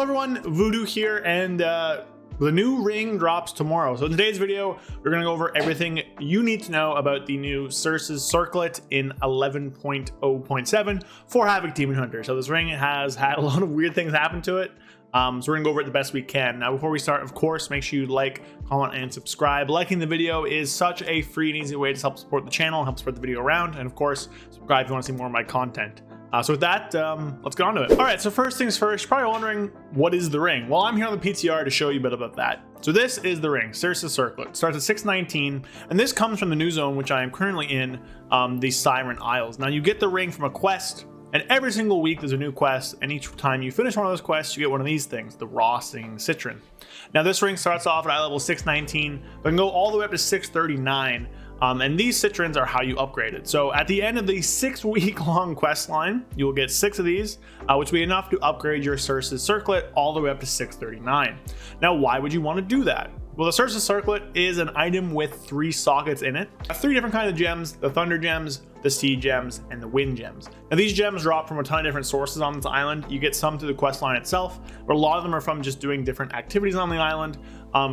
Hello everyone, Voodoo here, and the new ring drops tomorrow. So in today's video, we're going to go over everything you need to know about the new Circe's Circlet in 11.0.7 for Havoc Demon Hunter. So this ring has had a lot of weird things happen to it. So we're going to go over it the best we can. Now, before we start, of course, make sure you like, comment, and subscribe. Liking the video is such a free and easy way to help support the channel, help spread the video around, and of course, subscribe if you want to see more of my content. So with that, let's get on to it. All right, so first things first, you're probably wondering, what is the ring? Well, I'm here on the PTR to show you a bit about that. So this is the ring, Circe's Circlet. It starts at 619, and this comes from the new zone, which I am currently in, the Siren Isles. Now, you get the ring from a quest, and every single week there's a new quest, and each time you finish one of those quests, you get one of these things, the raw singing citron. Now, this ring starts off at eye level 619, but can go all the way up to 639. And these citrons are how you upgrade it. So at the end of the 6-week-long quest line, you will get 6 of these, which will be enough to upgrade your Circe's Circlet all the way up to 639. Now, why would you want to do that? Well, the Circe's Circlet is an item with 3 sockets in it. 3 different kinds of gems: the Thunder Gems, the Sea Gems, and the Wind Gems. Now, these gems drop from a ton of different sources on this island. You get some through the quest line itself, but a lot of them are from just doing different activities on the island.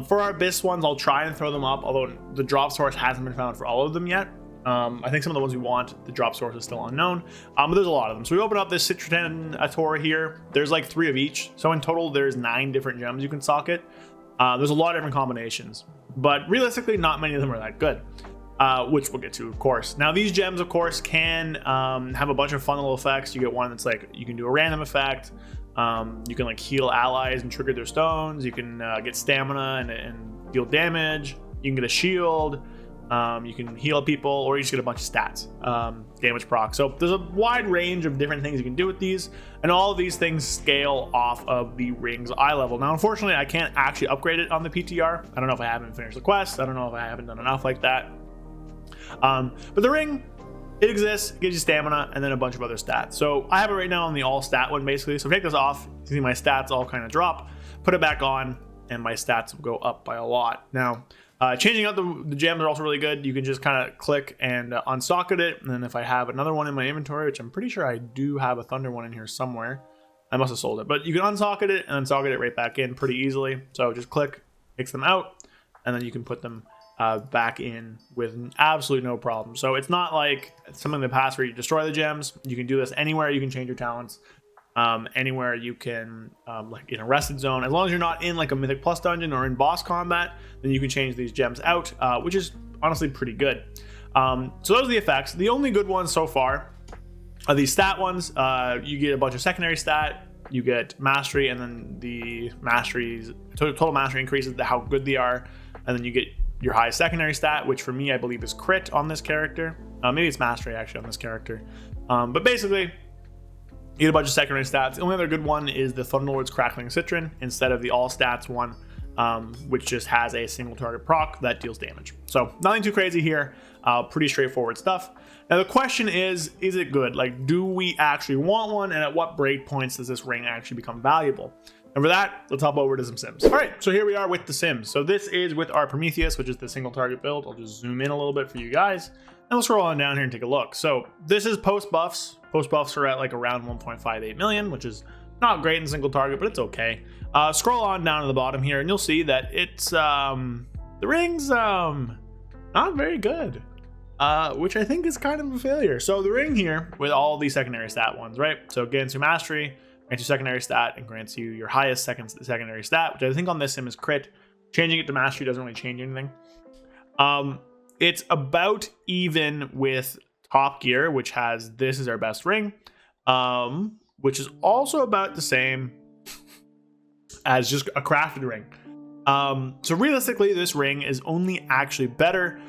For our Abyss ones, I'll try and throw them up, although the drop source hasn't been found for all of them yet. I think some of the ones we want, the drop source is still unknown, but there's a lot of them. So we open up this Citron Atora here. There's like 3 of each. So in total, there's 9 different gems you can socket. There's a lot of different combinations, but realistically, not many of them are that good, which we'll get to, of course. Now, these gems, of course, can have a bunch of fun little effects. You get one that's like, you can do a random effect. You can like heal allies and trigger their stones. You can get stamina and deal damage. You can get a shield. You can heal people, or you just get a bunch of stats, damage proc. So there's a wide range of different things you can do with these, and all of these things scale off of the ring's eye level. Now, unfortunately, I can't actually upgrade it on the PTR. I don't know if I haven't finished the quest. I don't know if I haven't done enough like that. But the ring, it exists, it gives you stamina, and then a bunch of other stats. So I have it right now on the all stat one, basically. So if I take this off, you see my stats all kind of drop. Put it back on, and my stats will go up by a lot. Now, changing out the gems are also really good. You can just kind of click and unsocket it. And then if I have another one in my inventory, which I'm pretty sure I do have a Thunder one in here somewhere. I must have sold it. But you can unsocket it and then socket it right back in pretty easily. So just click, takes them out, and then you can put them back in with absolutely no problem. So it's not like something in the past where you destroy the gems. You can do this anywhere. You can change your talents. Anywhere you can, like in a rested zone, as long as you're not in like a Mythic Plus dungeon or in boss combat, then you can change these gems out, which is honestly pretty good. So those are the effects. The only good ones so far are these stat ones. You get a bunch of secondary stat, you get mastery, and then the masteries, total mastery increases how good they are, and then you get your highest secondary stat, which for me I believe is crit on this character. Maybe it's mastery actually on this character, but basically you get a bunch of secondary stats. The only other good one is the Thunderlord's Crackling Citron instead of the all stats one, which just has a single target proc that deals damage. So nothing too crazy here, pretty straightforward stuff. Now the question is it good? Like, do we actually want one, and at what breakpoints does this ring actually become valuable? And for that, let's hop over to some sims. All right, so here we are with the sims. So this is with our Prometheus, which is the single target build. I'll just zoom in a little bit for you guys, and we'll scroll on down here and take a look. So this is post buffs. Post buffs are at like around 1.58 million, which is not great in single target, but it's okay. Scroll on down to the bottom here, and you'll see that it's the ring's not very good, which I think is kind of a failure. So the ring here with all these secondary stat ones, right? So it grants you mastery, grants you secondary stat, and grants you your highest secondary stat, which I think on this sim is crit. Changing it to mastery doesn't really change anything. It's about even with Top Gear, which has this is our best ring, which is also about the same as just a crafted ring. So realistically, this ring is only actually better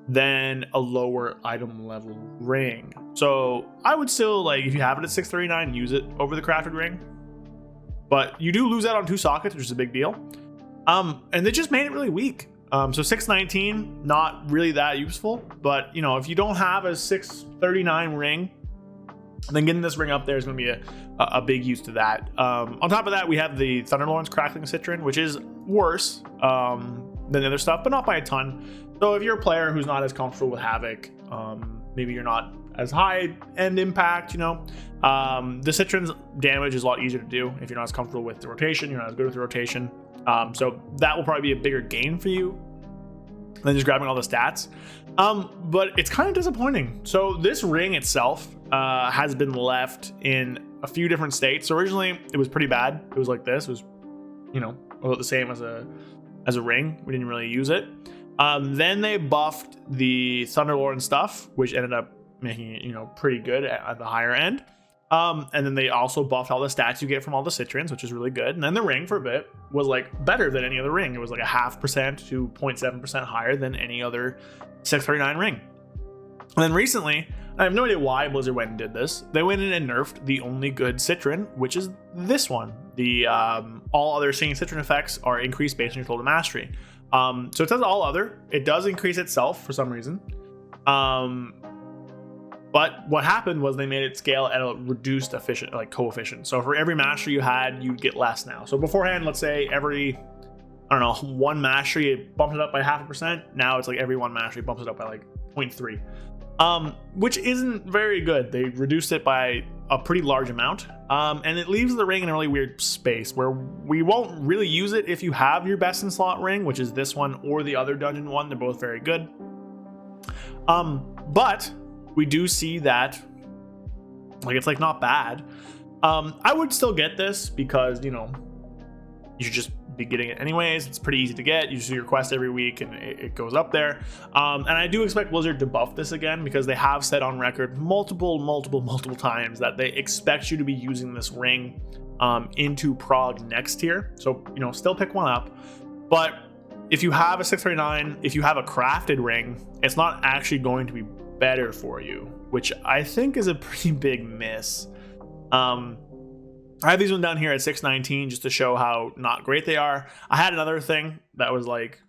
than a lower item level ring. So I would still, like, if you have it at 639, use it over the crafted ring. But you do lose out on 2 sockets, which is a big deal. And they just made it really weak. So 619, not really that useful, but you know, if you don't have a 639 ring, then getting this ring up there is going to be a big use to that. On top of that, we have the Thunderlord's Crackling Citron, which is worse than the other stuff, but not by a ton. So if you're a player who's not as comfortable with Havoc, maybe you're not as high end impact, you know. The Citron's damage is a lot easier to do if you're not as comfortable with the rotation, you're not as good with the rotation. So that will probably be a bigger gain for you than just grabbing all the stats. But it's kind of disappointing. So this ring itself has been left in a few different states. So originally it was pretty bad. It was like this. It was, you know, about the same as a ring. We didn't really use it. Then they buffed the Thunderlord and stuff, which ended up making it, you know, pretty good at the higher end. And then they also buffed all the stats you get from all the Citrons, which is really good. And then the ring for a bit was like better than any other ring. It was like a 0.5% to 0.7% higher than any other 639 ring. And then recently, I have no idea why Blizzard went and did this. They went in and nerfed the only good Citron, which is this one. The all other singing Citron effects are increased based on your total mastery. So it says all other. It does increase itself for some reason. But what happened was they made it scale at a reduced coefficient. So for every mastery you had, you'd get less now. So beforehand, let's say every, I don't know, one mastery, it bumped it up by 0.5%. Now it's like every one mastery bumps it up by like 0.3, which isn't very good. They reduced it by a pretty large amount. And it leaves the ring in a really weird space where we won't really use it if you have your best in slot ring, which is this one or the other dungeon one. They're both very good. But we do see that, like, it's like not bad. I would still get this because, you know, you should just be getting it anyways. It's pretty easy to get. You just do your quest every week and it goes up there. And I do expect Blizzard to buff this again because they have said on record multiple times that they expect you to be using this ring into Prog next year. So, you know, still pick one up. But if you have a 639, if you have a crafted ring, it's not actually going to be better for you, which I think is a pretty big miss. I have these one down here at 619 just to show how not great they are. I had another thing that was like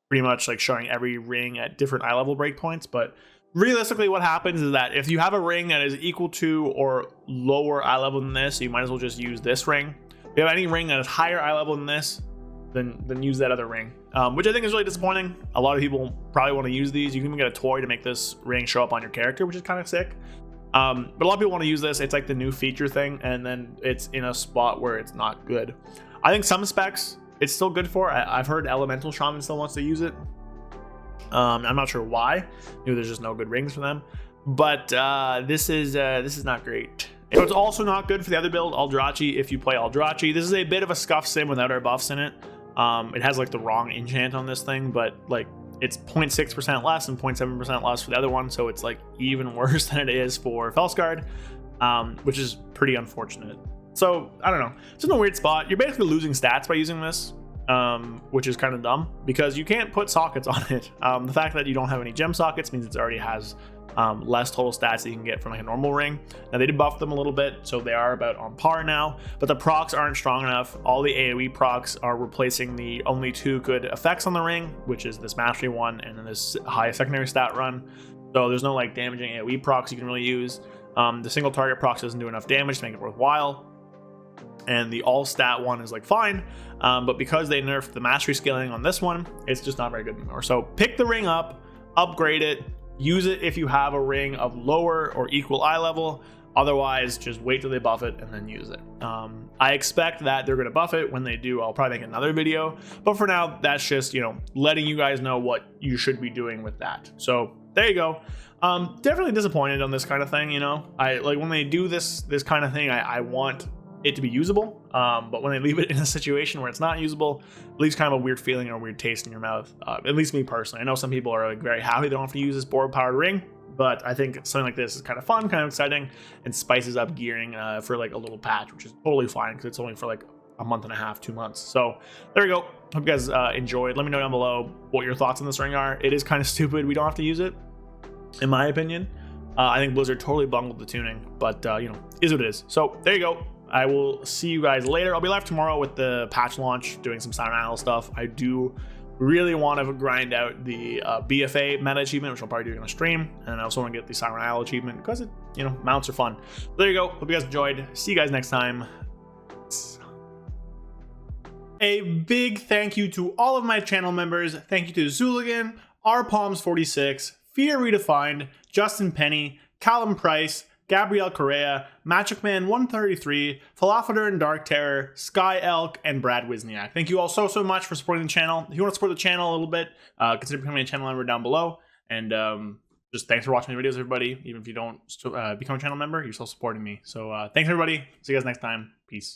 pretty much like showing every ring at different eye level breakpoints, but realistically what happens is that if you have a ring that is equal to or lower eye level than this, you might as well just use this ring. If you have any ring that is higher eye level than this, then use that other ring, which I think is really disappointing. A lot of people probably want to use these. You can even get a toy to make this ring show up on your character, which is kind of sick. But a lot of people want to use this. It's like the new feature thing, and then it's in a spot where it's not good. I think some specs it's still good for. I've heard Elemental Shaman still wants to use it. I'm not sure why. Maybe there's just no good rings for them. But this is not great. So it's also not good for the other build, Eldrachi, if you play Eldrachi. This is a bit of a scuff sim without our buffs in it. It has like the wrong enchant on this thing, but like it's 0.6% less and 0.7% less for the other one, so it's like even worse than it is for Felskard, which is pretty unfortunate. So I don't know, it's in a weird spot. You're basically losing stats by using this, which is kind of dumb because you can't put sockets on it. The fact that you don't have any gem sockets means it already has less total stats that you can get from like a normal ring. Now they did buff them a little bit, so they are about on par now, but the procs aren't strong enough. All the AoE procs are replacing the only two good effects on the ring, which is this mastery one and then this high secondary stat run. So there's no like damaging AoE procs you can really use. The single target procs doesn't do enough damage to make it worthwhile, and the all stat one is like fine, but because they nerfed the mastery scaling on this one, it's just not very good anymore. So pick the ring up, upgrade it, use it if you have a ring of lower or equal eye level. Otherwise, just wait till they buff it and then use it. I expect that they're going to buff it. When they do, I'll probably make another video. But for now, that's just, you know, letting you guys know what you should be doing with that. So there you go. Definitely disappointed on this kind of thing. You know, I like when they do this kind of thing, I want it to be usable, but when they leave it in a situation where it's not usable, it leaves kind of a weird feeling or a weird taste in your mouth. At least me personally. I know some people are like very happy they don't have to use this board powered ring, but I think something like this is kind of fun, kind of exciting, and spices up gearing for like a little patch, which is totally fine because it's only for like a month and a half, 2 months. So there you go. Hope you guys enjoyed. Let me know down below what your thoughts on this ring are. It is kind of stupid we don't have to use it, in my opinion. I think Blizzard totally bungled the tuning, but you know, is what it is. So there you go. I will see you guys later. I'll be live tomorrow with the patch launch, doing some Siren Isles stuff. I do really want to grind out the BFA meta achievement, which I'll probably do on a stream. And I also want to get the Siren Isle achievement because it, you know, mounts are fun. There you go. Hope you guys enjoyed. See you guys next time. A big thank you to all of my channel members. Thank you to Zooligan, rpalms46, Fear Redefined, Justin Penny, Callum Price, Gabrielle Correa, Magic Man 133, Falafador and Dark Terror, Sky Elk, and Brad Wisniak. Thank you all so much for supporting the channel. If you want to support the channel a little bit, consider becoming a channel member down below. And just thanks for watching the videos, everybody. Even if you don't become a channel member, you're still supporting me. So thanks, everybody. See you guys next time. Peace.